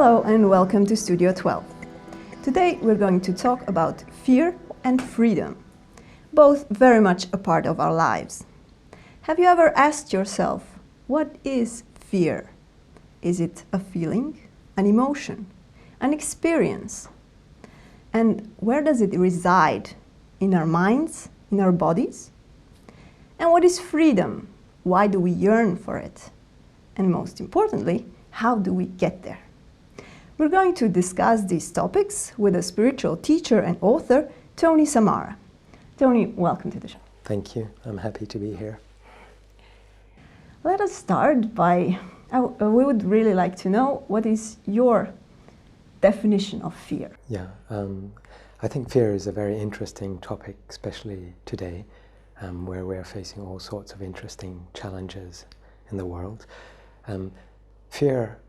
Hello and welcome to Studio 12. Today we're going to talk about fear and freedom, both very much a part of our lives. Have you ever asked yourself, what is fear? Is it a feeling, an emotion, an experience? And where does it reside? In our minds, in our bodies? And what is freedom? Why do we yearn for it? And most importantly, how do we get there? We're going to discuss these topics with a spiritual teacher and author, Tony Samara. Tony, welcome to the show. Thank you. I'm happy to be here. Let us start by, we would really like to know, what is your definition of fear? Yeah, I think fear is a very interesting topic, especially today, where we're facing all sorts of interesting challenges in the world. Fear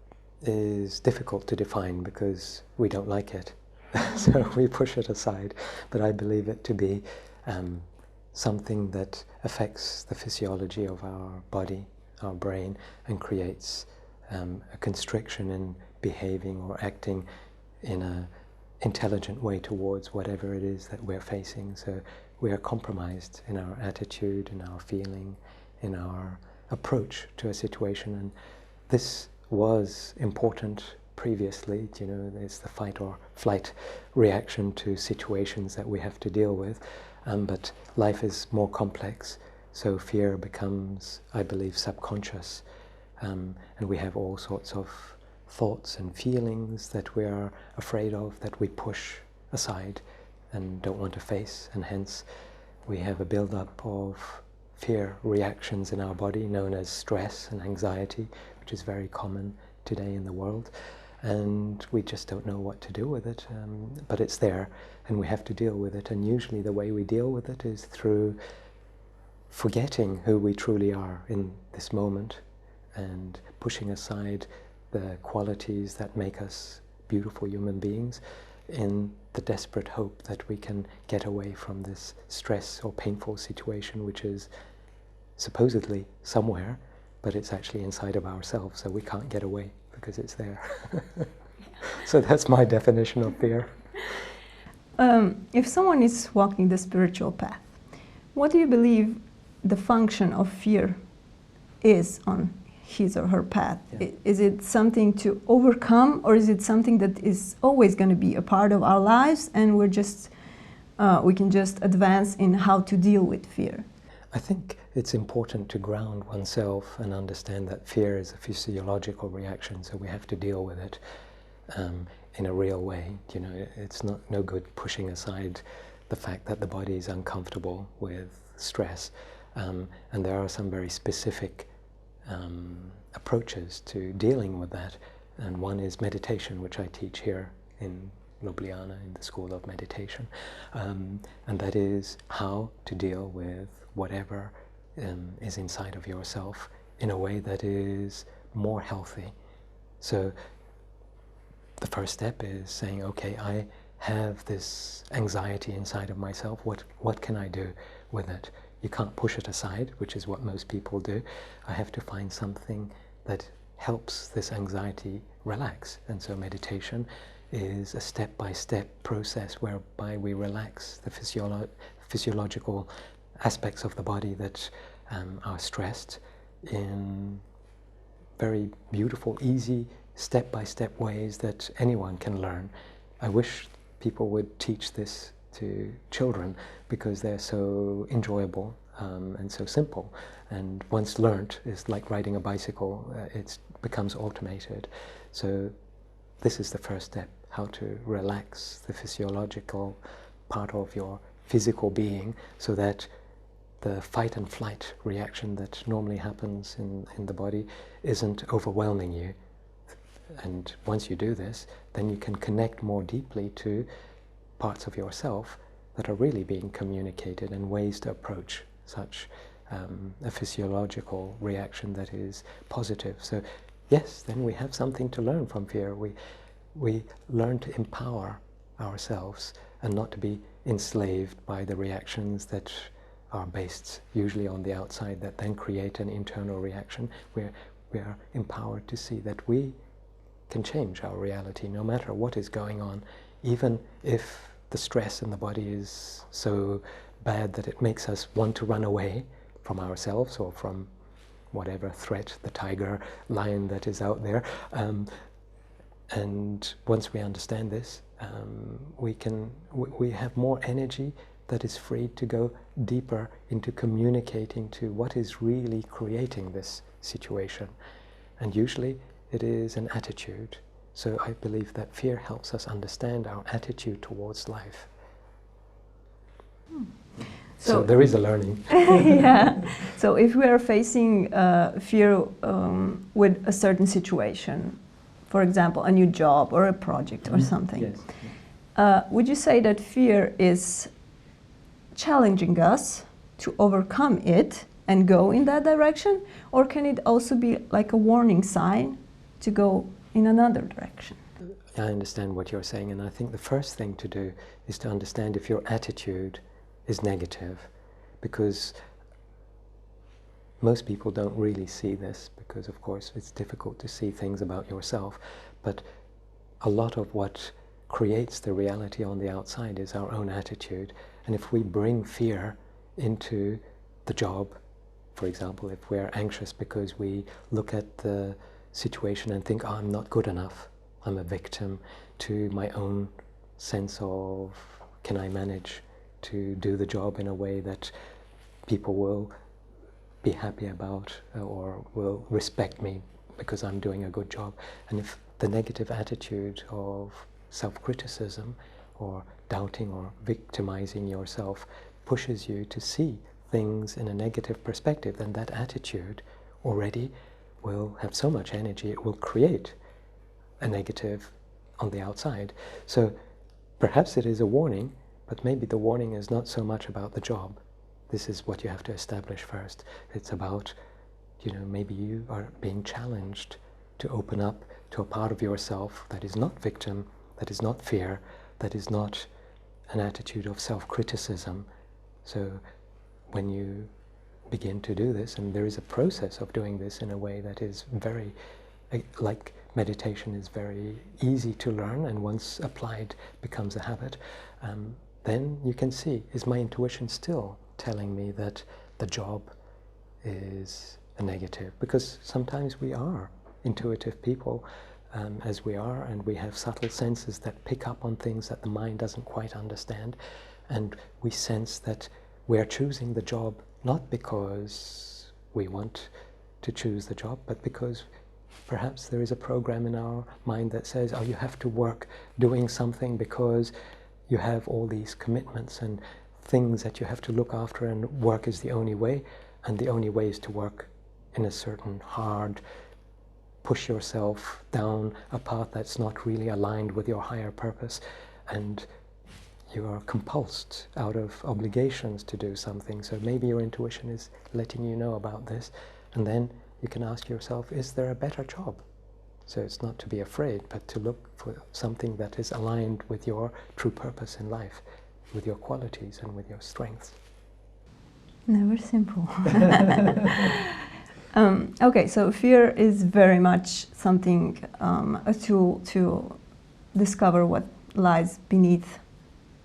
is difficult to define because we don't like it, so we push it aside. But I believe it to be something that affects the physiology of our body, our brain, and creates a constriction in behaving or acting in an intelligent way towards whatever it is that we're facing. So we are compromised in our attitude, in our feeling, in our approach to a situation, and this was important previously. You know, there's the fight or flight reaction to situations that we have to deal with, but life is more complex, so fear becomes, I believe, subconscious, and we have all sorts of thoughts and feelings that we are afraid of, that we push aside and don't want to face, and hence we have a build-up of fear reactions in our body known as stress and anxiety, which is very common today in the world, and we just don't know what to do with it, but it's there and we have to deal with it, and usually the way we deal with it is through forgetting who we truly are in this moment and pushing aside the qualities that make us beautiful human beings in the desperate hope that we can get away from this stress or painful situation, which is supposedly somewhere, but it's actually inside of ourselves, so we can't get away because it's there. So that's my definition of fear. If someone is walking the spiritual path, what do you believe the function of fear is on his or her path? Yeah. Is it something to overcome, or is it something that is always going to be a part of our lives, and we can just advance in how to deal with fear? I think it's important to ground oneself and understand that fear is a physiological reaction, so we have to deal with it in a real way. You know, it's no good pushing aside the fact that the body is uncomfortable with stress, and there are some very specific approaches to dealing with that, and one is meditation, which I teach here in Ljubljana in the School of Meditation, and that is how to deal with whatever is inside of yourself in a way that is more healthy. So the first step is saying, okay, I have this anxiety inside of myself, what can I do with it? You can't push it aside, which is what most people do. I have to find something that helps this anxiety relax, and so meditation is a step-by-step process whereby we relax the physiological aspects of the body that are stressed in very beautiful, easy, step-by-step ways that anyone can learn. I wish people would teach this to children because they're so enjoyable and so simple. And once learnt, it's like riding a bicycle, it becomes automated. So this is the first step, how to relax the physiological part of your physical being so that the fight and flight reaction that normally happens in the body isn't overwhelming you. And once you do this, then you can connect more deeply to parts of yourself that are really being communicated, and ways to approach such a physiological reaction that is positive. So yes, then we have something to learn from fear. We learn to empower ourselves and not to be enslaved by the reactions that are based usually on the outside that then create an internal reaction where we are empowered to see that we can change our reality no matter what is going on, even if the stress in the body is so bad that it makes us want to run away from ourselves or from whatever threat, the tiger, lion that is out there. And once we understand this, we have more energy that is free to go deeper into communicating to what is really creating this situation. And usually it is an attitude. So I believe that fear helps us understand our attitude towards life. So there is a learning. Yeah. So if we are facing fear with a certain situation, for example, a new job or a project or something, Yes. Would you say that fear is challenging us to overcome it and go in that direction? Or can it also be like a warning sign to go in another direction? I understand what you're saying, and I think the first thing to do is to understand if your attitude is negative, because most people don't really see this, because of course it's difficult to see things about yourself, but a lot of what creates the reality on the outside is our own attitude. And if we bring fear into the job, for example, if we're anxious because we look at the situation and think, oh, I'm not good enough, I'm a victim, to my own sense of, can I manage to do the job in a way that people will be happy about or will respect me because I'm doing a good job. And if the negative attitude of self-criticism or doubting or victimizing yourself pushes you to see things in a negative perspective, then that attitude already will have so much energy, it will create a negative on the outside. So perhaps it is a warning, but maybe the warning is not so much about the job. This is what you have to establish first. It's about, maybe you are being challenged to open up to a part of yourself that is not victim, that is not fear, that is not an attitude of self-criticism. So when you begin to do this, and there is a process of doing this in a way that is very, like meditation is very easy to learn, and once applied becomes a habit, then you can see, is my intuition still telling me that the job is a negative? Because sometimes we are intuitive people, as we are, and we have subtle senses that pick up on things that the mind doesn't quite understand, and we sense that we are choosing the job not because we want to choose the job, but because perhaps there is a program in our mind that says, oh, you have to work doing something because you have all these commitments and things that you have to look after, and work is the only way, and the only way is to work in a certain hard, push yourself down a path that's not really aligned with your higher purpose, and you are compulsed out of obligations to do something. So maybe your intuition is letting you know about this, and then you can ask yourself, is there a better job? So it's not to be afraid, but to look for something that is aligned with your true purpose in life, with your qualities and with your strengths. Never simple. Okay, so fear is very much something, a tool to discover what lies beneath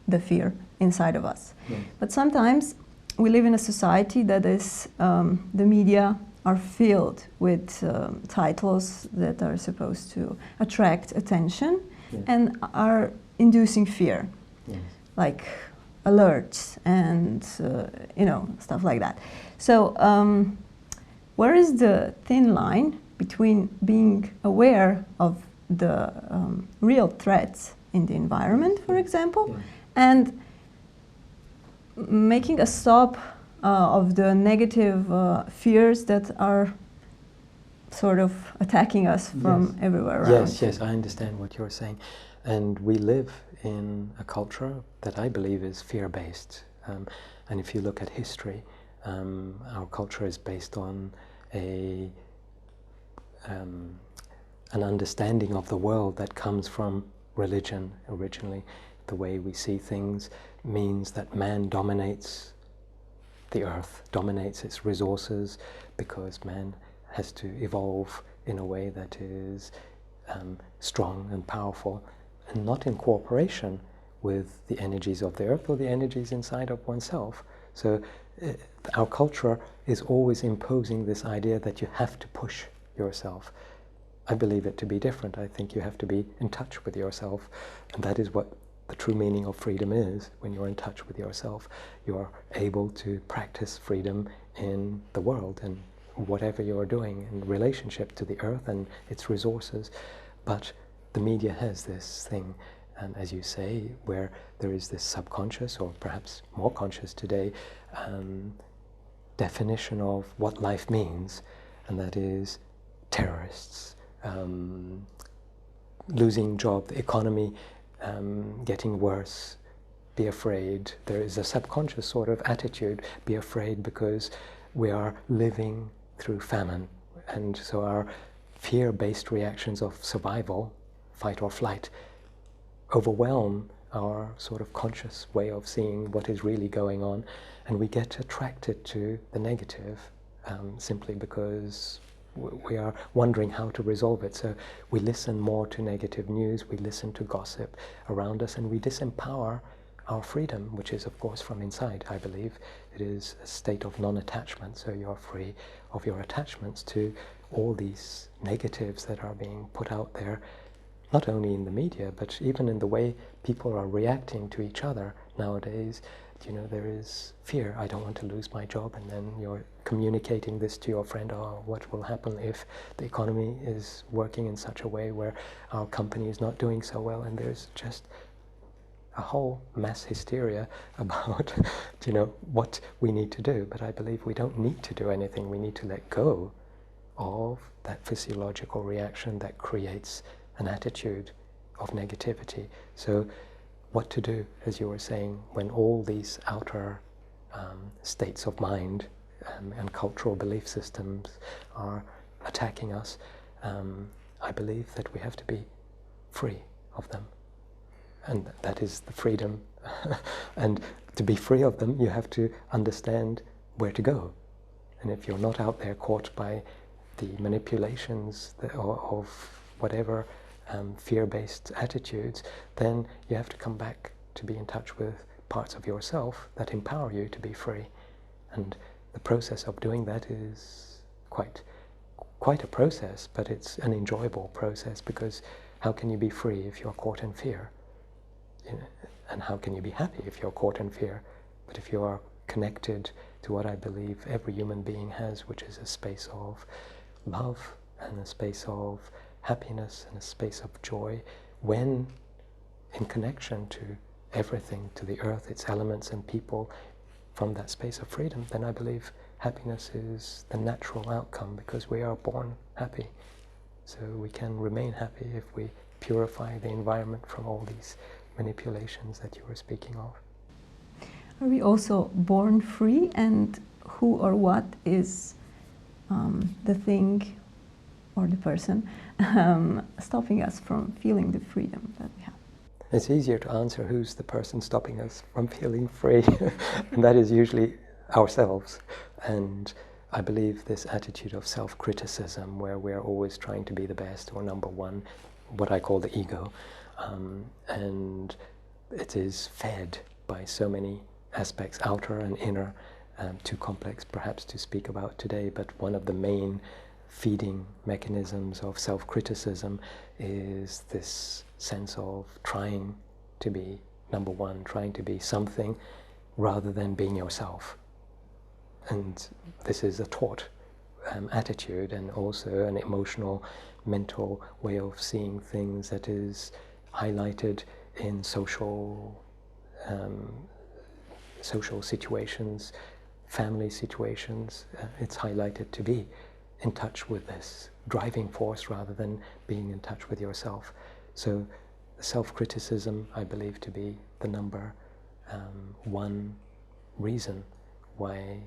the fear inside of us. Yeah. But sometimes we live in a society that is, the media are filled with titles that are supposed to attract attention, Yeah. and are inducing fear, Yes. like alerts and stuff like that. So where is the thin line between being aware of the real threats in the environment, for example, Yeah. and making a stop of the negative fears that are sort of attacking us from Yes. everywhere around? Yes, I understand what you're saying. And we live in a culture that I believe is fear-based. And if you look at history, our culture is based on an understanding of the world that comes from religion originally. The way we see things means that man dominates the earth, dominates its resources, because man has to evolve in a way that is strong and powerful, and not in cooperation with the energies of the earth or the energies inside of oneself. So our culture is always imposing this idea that you have to push yourself. I believe it to be different. I think you have to be in touch with yourself, and that is what the true meaning of freedom is. When you're in touch with yourself, you are able to practice freedom in the world and whatever you're doing in relationship to the earth and its resources. But the media has this thing, as you say, where there is this subconscious, or perhaps more conscious today, definition of what life means, and that is terrorists, losing job, the economy getting worse, be afraid. There is a subconscious sort of attitude, be afraid, because we are living through famine, and so our fear-based reactions of survival, fight or flight, overwhelm our sort of conscious way of seeing what is really going on, and we get attracted to the negative simply because we are wondering how to resolve it. So we listen more to negative news, we listen to gossip around us, and we disempower our freedom, which is of course from inside. I believe it is a state of non-attachment, so you're free of your attachments to all these negatives that are being put out there, not only in the media, but even in the way people are reacting to each other nowadays. You know, there is fear. I don't want to lose my job, and then you're communicating this to your friend. Oh, what will happen if the economy is working in such a way where our company is not doing so well? And there's just a whole mass hysteria about, you know, what we need to do. But I believe we don't need to do anything. We need to let go of that physiological reaction that creates an attitude of negativity. So what to do, as you were saying, when all these outer states of mind and cultural belief systems are attacking us, I believe that we have to be free of them. And that is the freedom. And to be free of them, you have to understand where to go. And if you're not out there caught by the manipulations of whatever fear-based attitudes, then you have to come back to be in touch with parts of yourself that empower you to be free. And the process of doing that is quite a process, but it's an enjoyable process, because how can you be free if you're caught in fear? You know, and how can you be happy if you're caught in fear? But if you are connected to what I believe every human being has, which is a space of love and a space of happiness and a space of joy, when in connection to everything, to the earth, its elements and people, from that space of freedom, then I believe happiness is the natural outcome, because we are born happy. So we can remain happy if we purify the environment from all these manipulations that you were speaking of. Are we also born free, and who or what is the thing or the person stopping us from feeling the freedom that we have? It's easier to answer who's the person stopping us from feeling free, and that is usually ourselves. And I believe this attitude of self-criticism, where we're always trying to be the best or number one, what I call the ego, and it is fed by so many aspects, outer and inner, too complex perhaps to speak about today, but one of the main feeding mechanisms of self-criticism is this sense of trying to be number one, trying to be something rather than being yourself. And this is a taught attitude, and also an emotional, mental way of seeing things that is highlighted in social situations, family situations. It's highlighted to be in touch with this driving force rather than being in touch with yourself. So self-criticism, I believe, to be the number one reason why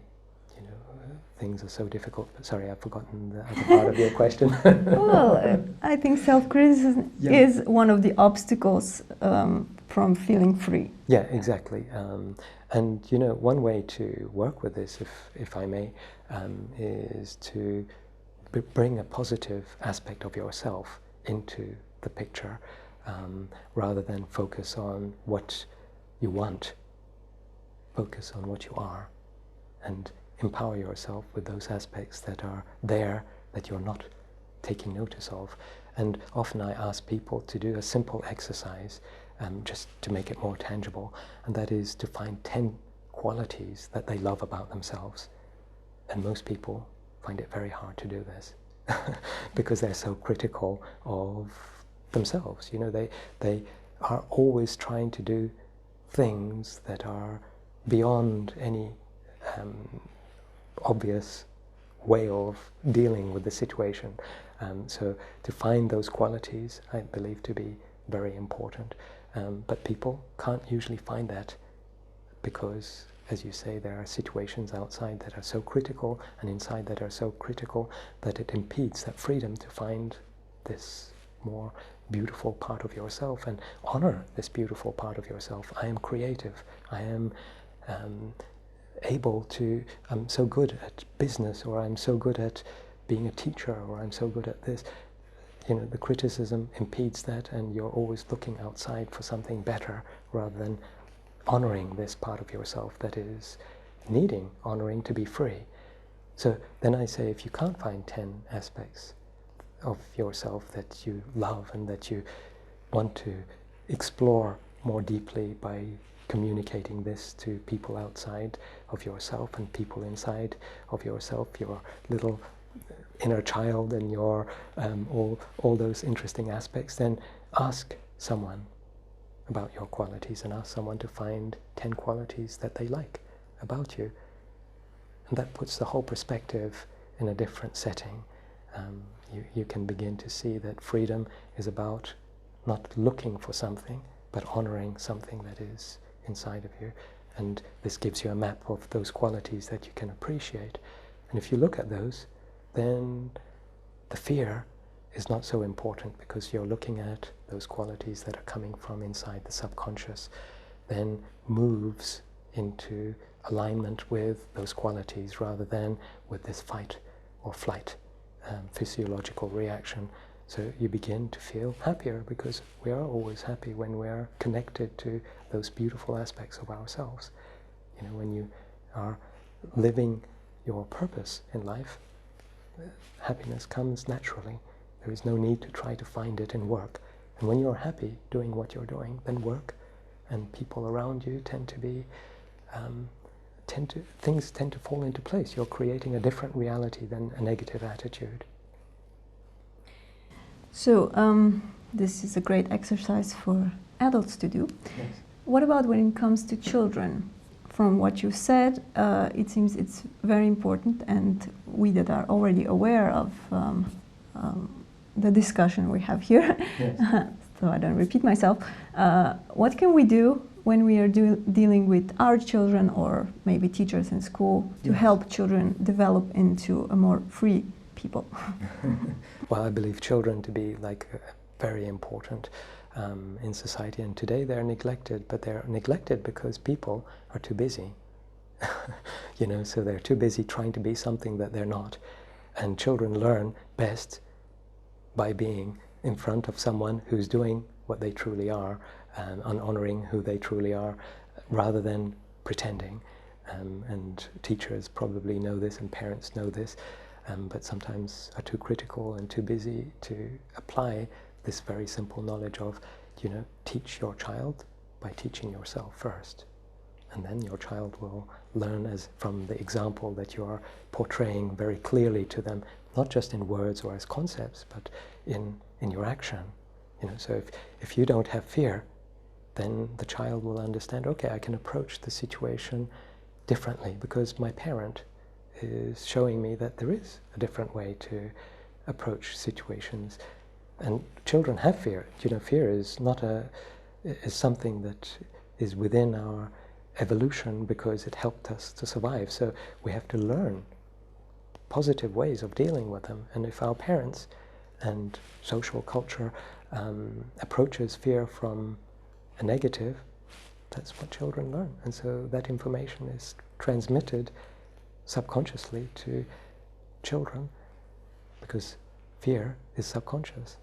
things are so difficult. Sorry, I've forgotten the other part of your question. Well, I think self-criticism is one of the obstacles from feeling free. Yeah, exactly. And one way to work with this, if I may, is to bring a positive aspect of yourself into the picture, rather than focus on what you want. Focus on what you are and empower yourself with those aspects that are there that you're not taking notice of. And often I ask people to do a simple exercise, just to make it more tangible, and that is to find 10 qualities that they love about themselves. And most people find it very hard to do this because they're so critical of themselves. You know, they are always trying to do things that are beyond any obvious way of dealing with the situation. So to find those qualities, I believe to be very important. But people can't usually find that because, as you say, there are situations outside that are so critical and inside that are so critical that it impedes that freedom to find this more beautiful part of yourself and honor this beautiful part of yourself. I am creative. I am I'm so good at business, or I'm so good at being a teacher, or I'm so good at this. You know, the criticism impedes that, and you're always looking outside for something better rather than honoring this part of yourself that is needing honoring to be free. So then I say, if you can't find 10 aspects of yourself that you love and that you want to explore more deeply by communicating this to people outside of yourself and people inside of yourself, your little inner child and your all those interesting aspects, then ask someone about your qualities and ask someone to find 10 qualities that they like about you. And that puts the whole perspective in a different setting. You can begin to see that freedom is about not looking for something, but honoring something that is inside of you. And this gives you a map of those qualities that you can appreciate. And if you look at those, then the fear is not so important, because you're looking at those qualities that are coming from inside the subconscious, then moves into alignment with those qualities rather than with this fight or flight physiological reaction. So you begin to feel happier, because we are always happy when we are connected to those beautiful aspects of ourselves. You know, when you are living your purpose in life, happiness comes naturally. There is no need to try to find it in work. And when you're happy doing what you're doing, then work and people around you tend to fall into place. You're creating a different reality than a negative attitude. So this is a great exercise for adults to do. Yes. What about when it comes to children? From what you said, it seems it's very important, and we that are already aware of the discussion we have here, yes. So I don't repeat myself, what can we do when we are dealing with our children, or maybe teachers in school, to yes. help children develop into a more free people? Well, I believe children to be very important in society, and today they're neglected, but they're neglected because people are too busy. You know, so they're too busy trying to be something that they're not. And children learn best by being in front of someone who's doing what they truly are, and honoring who they truly are, rather than pretending. And teachers probably know this, and parents know this, but sometimes are too critical and too busy to apply this very simple knowledge of, you know, teach your child by teaching yourself first. And then your child will learn as from the example that you are portraying very clearly to them, not just in words or as concepts, but in your action. You know, so if you don't have fear, then the child will understand, okay, I can approach the situation differently because my parent is showing me that there is a different way to approach situations. And children have fear. You know, fear is not is something that is within our evolution because it helped us to survive. So we have to learn positive ways of dealing with them. And if our parents and social culture approaches fear from a negative, that's what children learn. And so that information is transmitted subconsciously to children, because fear is subconscious.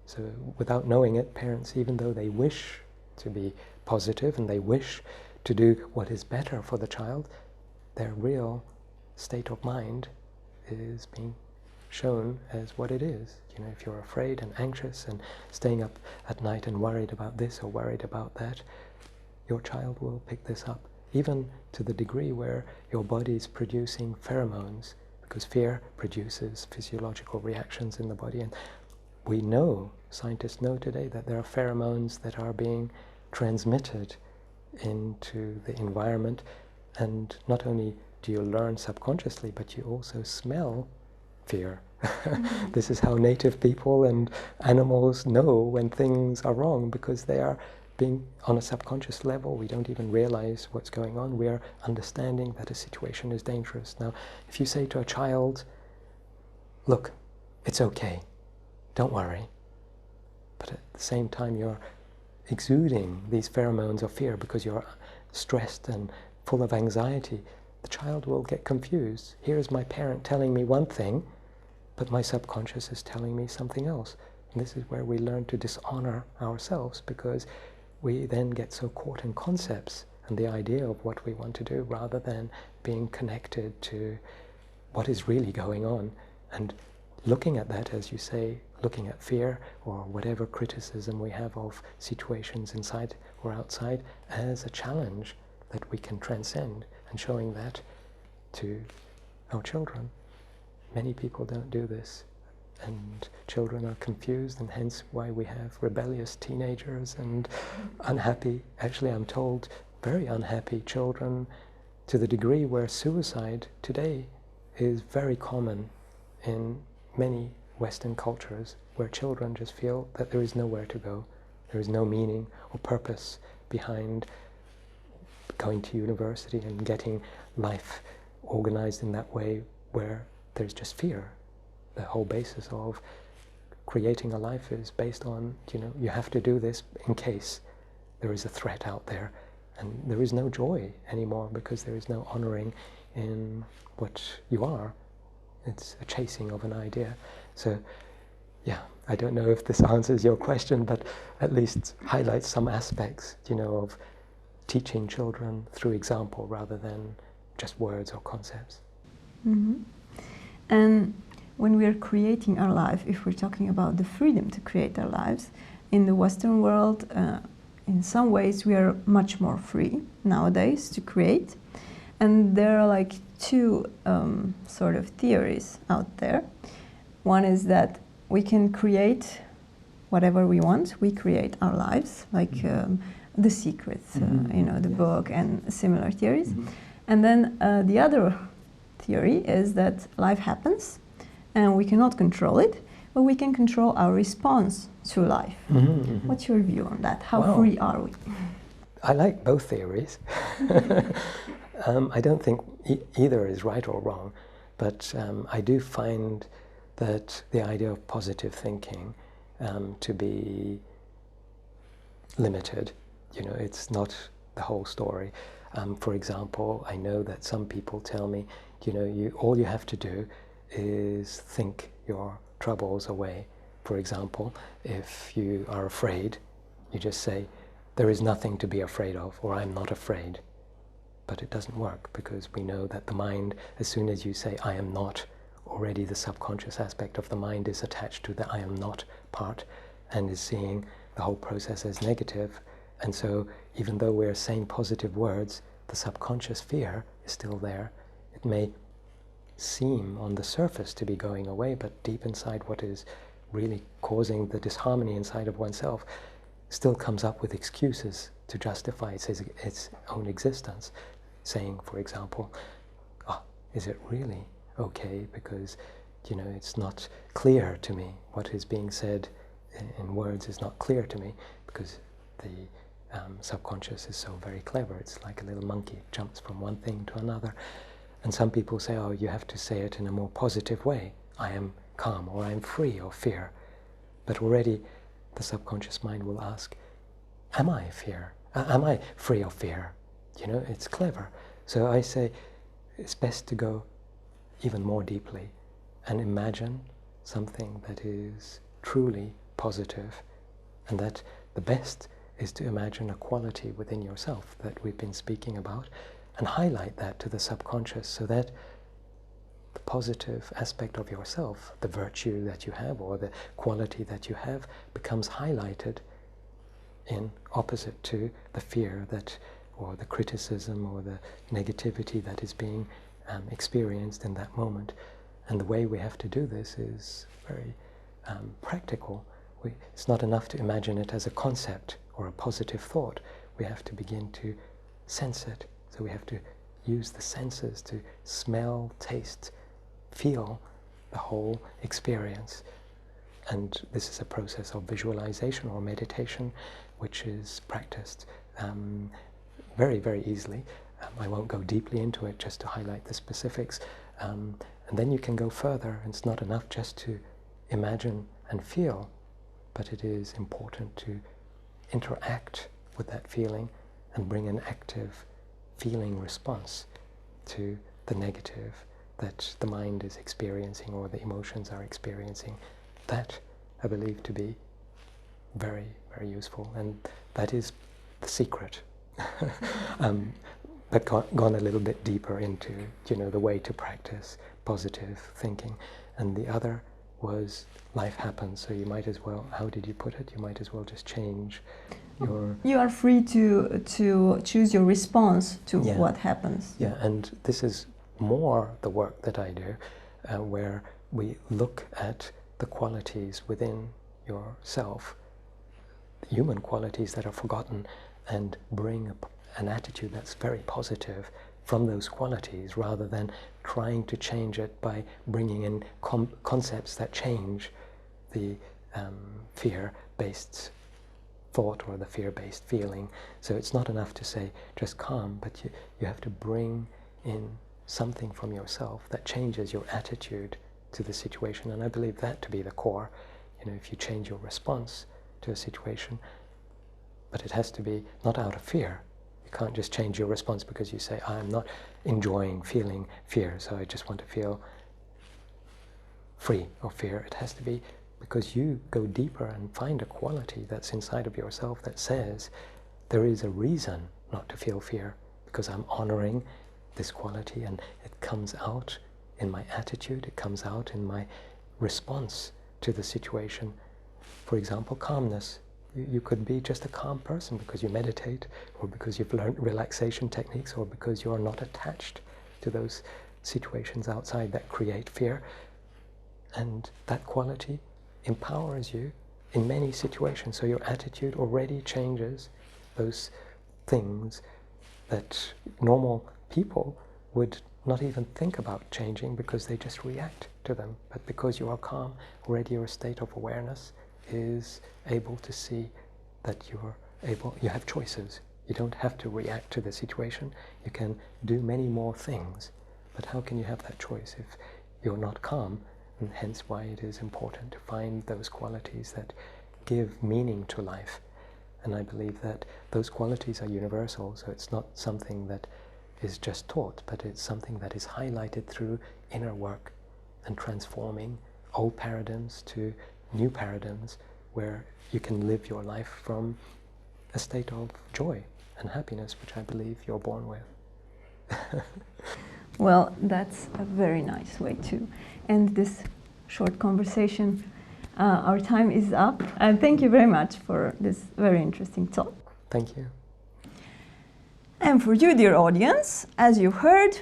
So without knowing it, parents, even though they wish to be positive and they wish to do what is better for the child, their real state of mind is being shown as what it is. You know, if you're afraid and anxious and staying up at night and worried about this or worried about that, your child will pick this up, even to the degree where your body is producing pheromones, because fear produces physiological reactions in the body. And we know, scientists know today, that there are pheromones that are being transmitted into the environment, and not only do you learn subconsciously, but you also smell fear. Mm-hmm. This is how native people and animals know when things are wrong, because they are being on a subconscious level. We don't even realize what's going on. We are understanding that a situation is dangerous. Now, if you say to a child, look, it's okay, don't worry, but at the same time you're exuding these pheromones of fear because you're stressed and full of anxiety, the child will get confused. Here's my parent telling me one thing, but my subconscious is telling me something else. And this is where we learn to dishonor ourselves, because we then get so caught in concepts and the idea of what we want to do, rather than being connected to what is really going on. And looking at that, as you say, looking at fear or whatever criticism we have of situations inside or outside as a challenge that we can transcend, and showing that to our children. Many people don't do this, and children are confused, and hence why we have rebellious teenagers and unhappy, actually I'm told very unhappy children, to the degree where suicide today is very common in many Western cultures, where children just feel that there is nowhere to go, there is no meaning or purpose behind going to university and getting life organized in that way, where there's just fear. The whole basis of creating a life is based on, you have to do this in case there is a threat out there. And there is no joy anymore, because there is no honoring in what you are. It's a chasing of an idea. So, yeah, I don't know if this answers your question, but at least highlights some aspects, of teaching children through example rather than just words or concepts. Mm-hmm. And when we are creating our life, if we're talking about the freedom to create our lives, in the Western world, in some ways we are much more free nowadays to create. And there are like two sort of theories out there. One is that we can create whatever we want. We create our lives, like The Secret, the book, and similar theories. Mm-hmm. And then the other theory is that life happens and we cannot control it, but we can control our response to life. Mm-hmm, mm-hmm. What's your view on that? How free are we? I like both theories. I don't think either is right or wrong, but I do find that the idea of positive thinking to be limited. It's not the whole story. For example, I know that some people tell me, all you have to do is think your troubles away. For example, if you are afraid, you just say, there is nothing to be afraid of, or I'm not afraid. But it doesn't work, because we know that the mind, as soon as you say I am not, already the subconscious aspect of the mind is attached to the I am not part and is seeing the whole process as negative. And so even though we're saying positive words, the subconscious fear is still there. It may seem on the surface to be going away, but deep inside, what is really causing the disharmony inside of oneself still comes up with excuses to justify its own existence, saying, for example, is it really okay? Because, it's not clear to me. What is being said in words is not clear to me, because the subconscious is so very clever. It's like a little monkey, it jumps from one thing to another. And some people say, you have to say it in a more positive way. I am calm, or I am free of fear. But already the subconscious mind will ask, am I free of fear? It's clever. So I say it's best to go even more deeply and imagine something that is truly positive, and that the best is to imagine a quality within yourself that we've been speaking about and highlight that to the subconscious so that the positive aspect of yourself, the virtue that you have or the quality that you have, becomes highlighted in opposite to the fear that, or the criticism or the negativity that is being experienced in that moment. And the way we have to do this is very practical. It's not enough to imagine it as a concept or a positive thought. We have to begin to sense it. So we have to use the senses to smell, taste, feel the whole experience. And this is a process of visualization or meditation, which is practiced very, very easily. I won't go deeply into it just to highlight the specifics. And then you can go further. It's not enough just to imagine and feel, but it is important to interact with that feeling and bring an active feeling response to the negative that the mind is experiencing or the emotions are experiencing. That I believe to be very, very useful, and that is the secret. But gone a little bit deeper into, the way to practice positive thinking. And the other was life happens, so you might as well, how did you put it? You might as well just change your... You are free to choose your response to what happens. Yeah, and this is more the work that I do, where we look at the qualities within yourself, human qualities that are forgotten, and bring an attitude that's very positive from those qualities, rather than trying to change it by bringing in concepts that change the fear-based thought or the fear-based feeling. So it's not enough to say just calm, but you have to bring in something from yourself that changes your attitude to the situation. And I believe that to be the core. If you change your response to a situation, but it has to be not out of fear. You can't just change your response because you say, I'm not enjoying feeling fear, so I just want to feel free of fear. It has to be because you go deeper and find a quality that's inside of yourself that says, there is a reason not to feel fear, because I'm honoring this quality, and it comes out in my attitude, it comes out in my response to the situation. For example, calmness. You could be just a calm person because you meditate, or because you've learned relaxation techniques, or because you are not attached to those situations outside that create fear. And that quality empowers you in many situations. So your attitude already changes those things that normal people would not even think about changing because they just react to them. But because you are calm, already your state of awareness is able to see that you have choices. You don't have to react to the situation. You can do many more things. But how can you have that choice if you're not calm? And hence why it is important to find those qualities that give meaning to life. And I believe that those qualities are universal, so it's not something that is just taught, but it's something that is highlighted through inner work and transforming old paradigms to new paradigms where you can live your life from a state of joy and happiness, which I believe you're born with. Well, that's a very nice way to end this short conversation. Our time is up, and thank you very much for this very interesting talk. Thank you. And for you, dear audience, as you heard,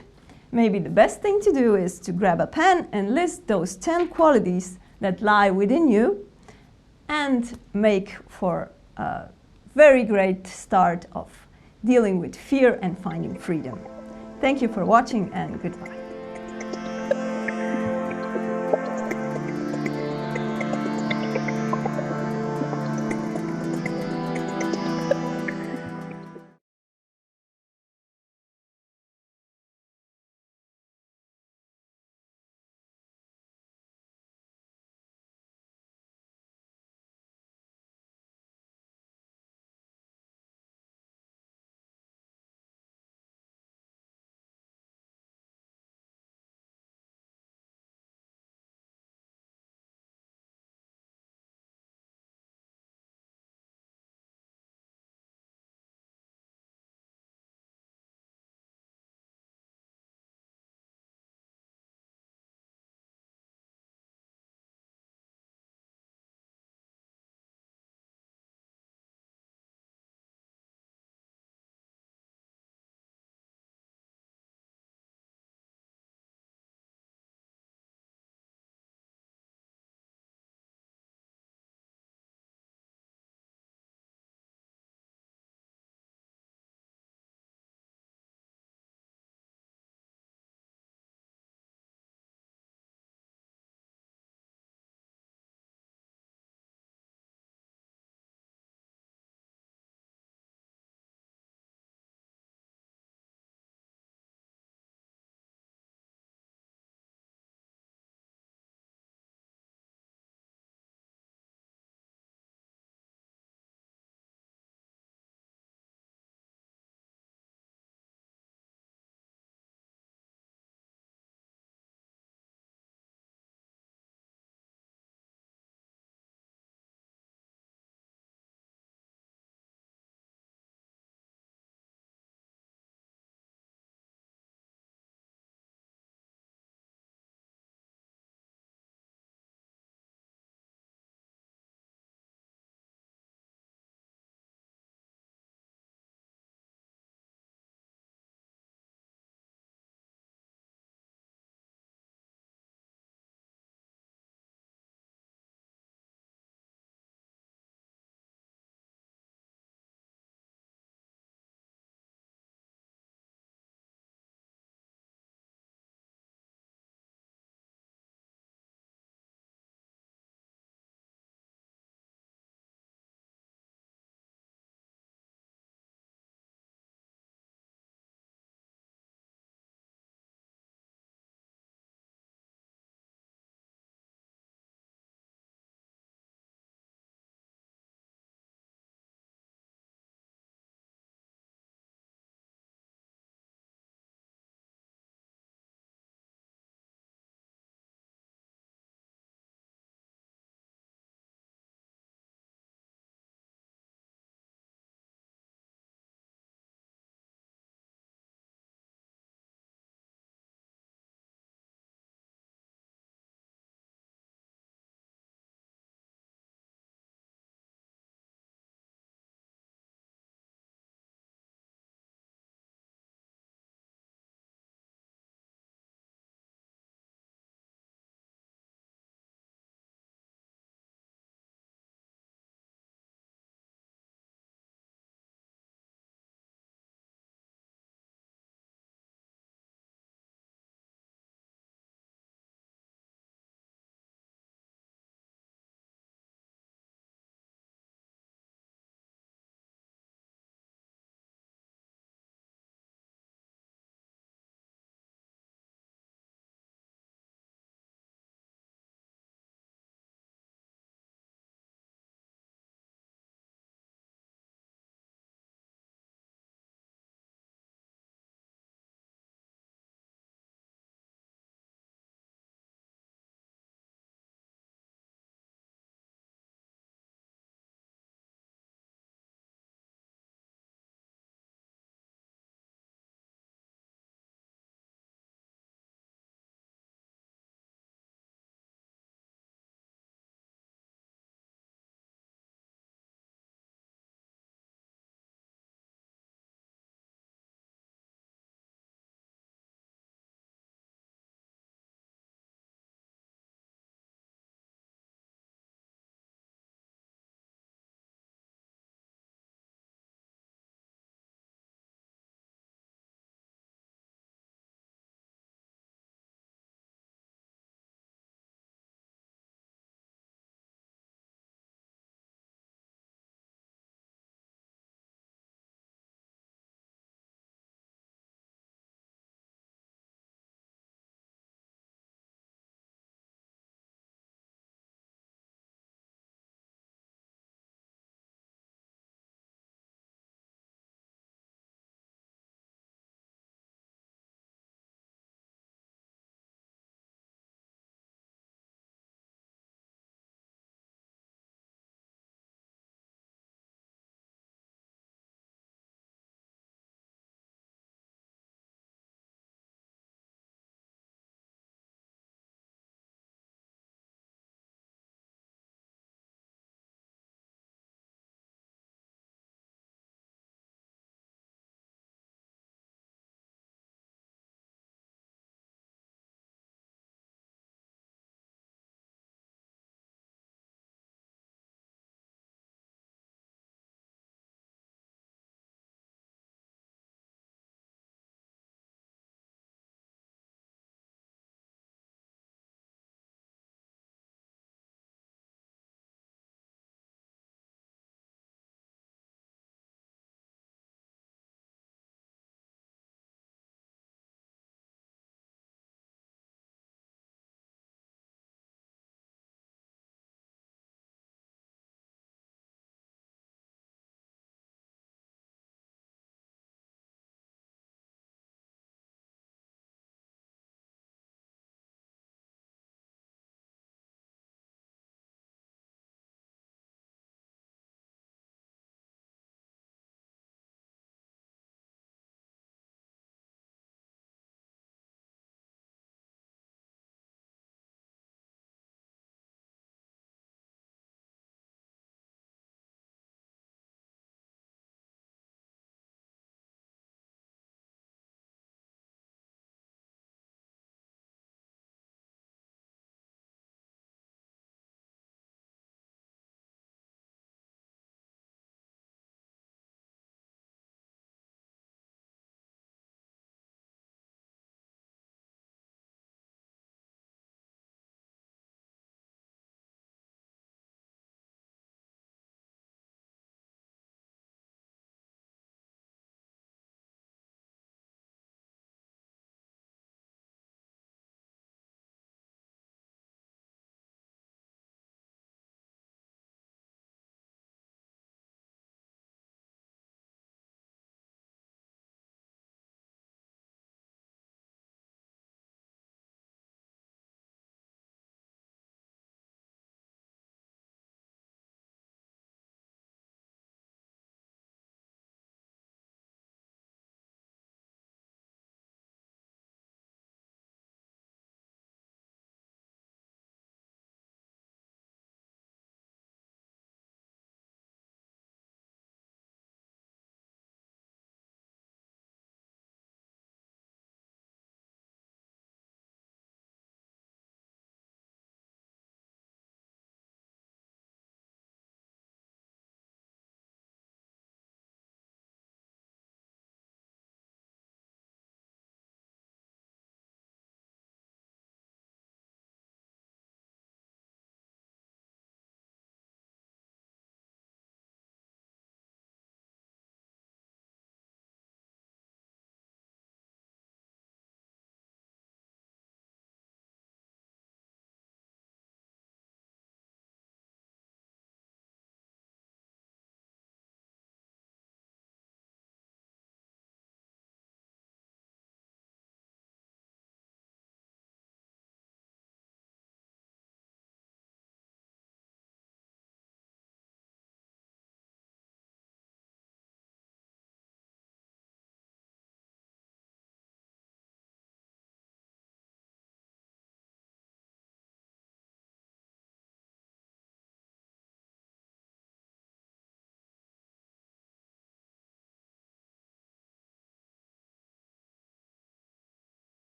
maybe the best thing to do is to grab a pen and list those 10 qualities that lie within you and make for a very great start of dealing with fear and finding freedom. Thank you for watching, and goodbye.